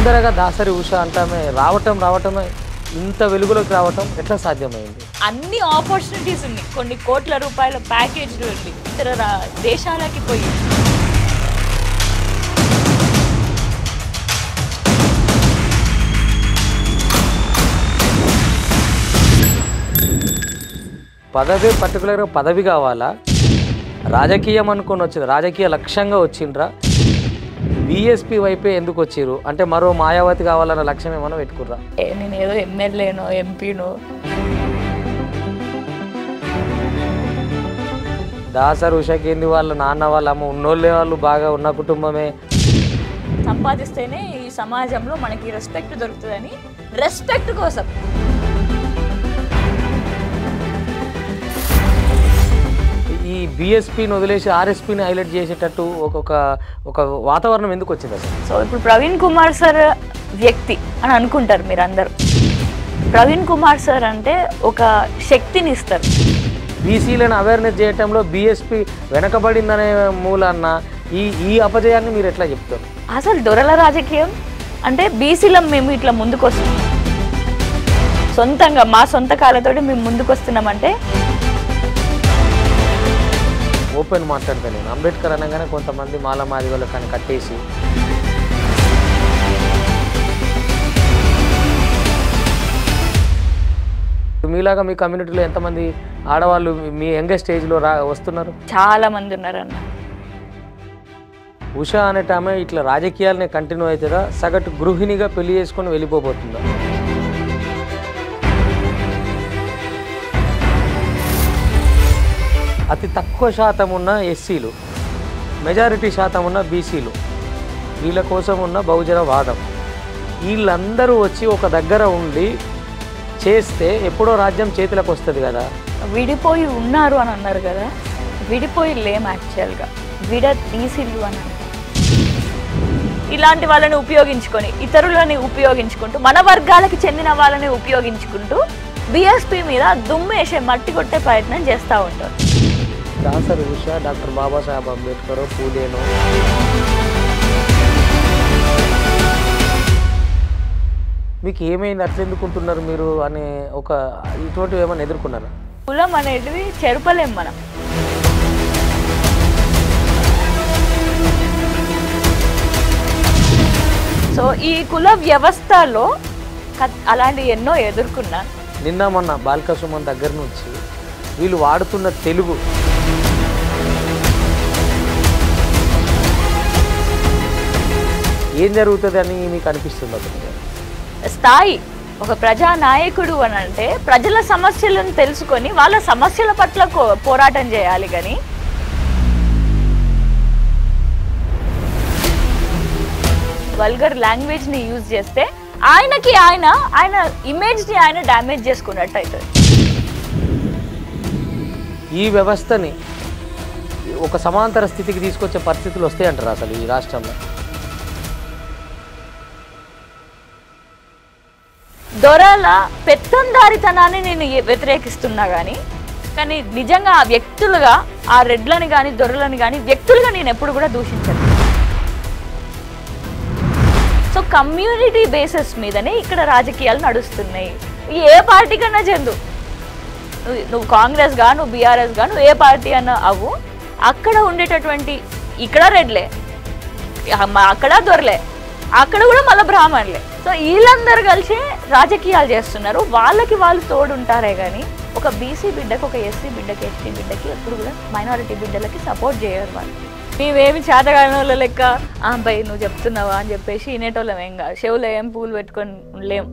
తొందరగా దాసరి ఉష అంటామే రావటమే ఇంత వెలుగులోకి రావటం ఎట్లా సాధ్యమైంది? అన్ని ఆపర్చునిటీస్ ఉన్నాయి, కొన్ని కోట్ల రూపాయల ప్యాకేజీలు ఉంది, ఇతర దేశాలకి పోయి. పదవి పర్టికులర్గా పదవి కావాలా, రాజకీయం అనుకొని వచ్చింది, రాజకీయ లక్ష్యంగా వచ్చిండ్రా, బీఎస్పీ వైపే ఎందుకు వచ్చిర్రు? అంటే మరో మాయావతి కావాలన్న లక్ష్యం ఏమైనా పెట్టుకుర్రా? నేను ఏదో ఎమ్మెల్యేనో ఎంపీనో. దాసరి ఉషకి ఏంది వాళ్ళ నాన్న వాళ్ళ అమ్మ ఉన్నోళ్ళే, వాళ్ళు బాగా ఉన్న కుటుంబమే. సంపాదిస్తేనే ఈ సమాజంలో మనకి రెస్పెక్ట్ దొరుకుతుందని, రెస్పెక్ట్ కోసం ఈ బీఎస్పీని వదిలేసి ఆర్ఎస్పీని హైలైట్ చేసేటట్టు ఒక వాతావరణం ఎందుకు వచ్చింది అసలు? సో ఇప్పుడు ప్రవీణ్ కుమార్ సార్ వ్యక్తి అని అనుకుంటారు మీరు అందరూ. ప్రవీణ్ కుమార్ సార్ అంటే ఒక శక్తిని ఇస్తారు. బీసీలను అవేర్నెస్ చేయటంలో బీఎస్పీ వెనకబడిందనే మూలాన్న ఈ అపజయాన్ని మీరు ఎట్లా చెప్తారు? అసలు దొరల రాజకీయం అంటే బీసీలం మేము ఇట్లా ముందుకు వస్తున్నాం, సొంతంగా మా సొంత కాళ్ళతోటి మేము ముందుకు వస్తున్నామంటే. ఓపెన్ మాట్లాడతా నేను, అంబేద్కర్ అనగానే కొంతమంది మాల మాదిగోళ్ళ కానీ కట్టేసి మీలాగా మీ కమ్యూనిటీలో ఎంతమంది ఆడవాళ్ళు మీ యంగెస్ట్ ఏజ్లో వస్తున్నారు? చాలా మంది ఉన్నారన్న. ఉష అనే ఆమె ఇట్లా రాజకీయాలనే కంటిన్యూ అవుతుందా, సగటు గృహిణిగా పెళ్లి చేసుకొని వెళ్ళిపోబోతుందా? అతి తక్కువ శాతం ఉన్న ఎస్సీలు, మెజారిటీ శాతం ఉన్న బీసీలు, వీళ్ళ కోసం ఉన్న బహుజన వాదం, వీళ్ళందరూ వచ్చి ఒక దగ్గర ఉండి చేస్తే ఎప్పుడో రాజ్యం చేతులకు వస్తుంది కదా. విడిపోయి ఉన్నారు అని అన్నారు కదా, విడిపోయి లేం యాక్చువల్గా, తీసిల్లు అని అన్నారు. ఇలాంటి వాళ్ళని ఉపయోగించుకొని, ఇతరులని ఉపయోగించుకుంటూ, మన వర్గాలకి చెందిన వాళ్ళని ఉపయోగించుకుంటూ బీఎస్పీ మీద దుమ్మేసే మట్టి కొట్టే ప్రయత్నం చేస్తూ ఉంటారు. దాసరి ఉష డాక్టర్ బాబాసాహెబ్ అంబేద్కర్, పూలేను, మీకు ఏమైంది అట్లా ఎందుకుంటున్నారు మీరు అనే ఒక ఇటువంటివి ఏమైనా ఎదుర్కొన్నారా? కులం అనేటివి చెరుపలేం మనం. సో ఈ కుల వ్యవస్థలో అలాంటి ఎన్నో ఎదుర్కొన్నా. నిన్న మొన్న బాలికా సుమన్ దగ్గర నుంచి వీళ్ళు వాడుతున్న తెలుగు ఏం జరుగుతుంది అని మీకు అనిపిస్తుంది? అతనికి స్థాయి ఒక ప్రజానాయకుడు అని అంటే ప్రజల సమస్యలను తెలుసుకొని వాళ్ళ సమస్యల పట్ల పోరాటం చేయాలి. కానీ వల్గర్ లాంగ్వేజ్ని యూజ్ చేస్తే ఆయన ఇమేజ్ని ఆయన డ్యామేజ్ చేసుకున్నట్టు అవుతుంది. ఈ వ్యవస్థని ఒక సమాంతర స్థితికి తీసుకొచ్చే పరిస్థితులు వస్తాయంటారు అసలు ఈ రాష్ట్రంలో? దొరల పెత్తందారితనాన్ని నేను వ్యతిరేకిస్తున్నా కానీ నిజంగా ఆ వ్యక్తులుగా, ఆ రెడ్లని కానీ దొరలని కానీ వ్యక్తులుగా నేను ఎప్పుడు కూడా దూషించను. సో కమ్యూనిటీ బేసిస్ మీదనే ఇక్కడ రాజకీయాలు నడుస్తున్నాయి. ఏ పార్టీ కన్నా చెందు, నువ్వు కాంగ్రెస్గా, నువ్వు బీఆర్ఎస్గా, నువ్వు ఏ పార్టీ అన్నా అవ్వు, అక్కడ ఉండేటటువంటి ఇక్కడ రెడ్లే, అక్కడ దొరలే, అక్కడ కూడా మళ్ళీ బ్రాహ్మణులే. సో వీళ్ళందరూ కలిసి రాజకీయాలు చేస్తున్నారు. వాళ్ళకి వాళ్ళు తోడుంటారే కానీ ఒక బీసీ బిడ్డకి, ఒక ఎస్సీ బిడ్డకి, ఎస్టీ బిడ్డకి ఎప్పుడు కూడా మైనారిటీ బిడ్డలకి సపోర్ట్ చేయరు వాళ్ళు. మేమేమి చేతగాని వాళ్ళ లెక్క అబ్బాయి నువ్వు చెప్తున్నావా అని చెప్పేసి వినేటోళ్ళం ఏం కాదు, చెవులో ఏం పూలు పెట్టుకొని లేం.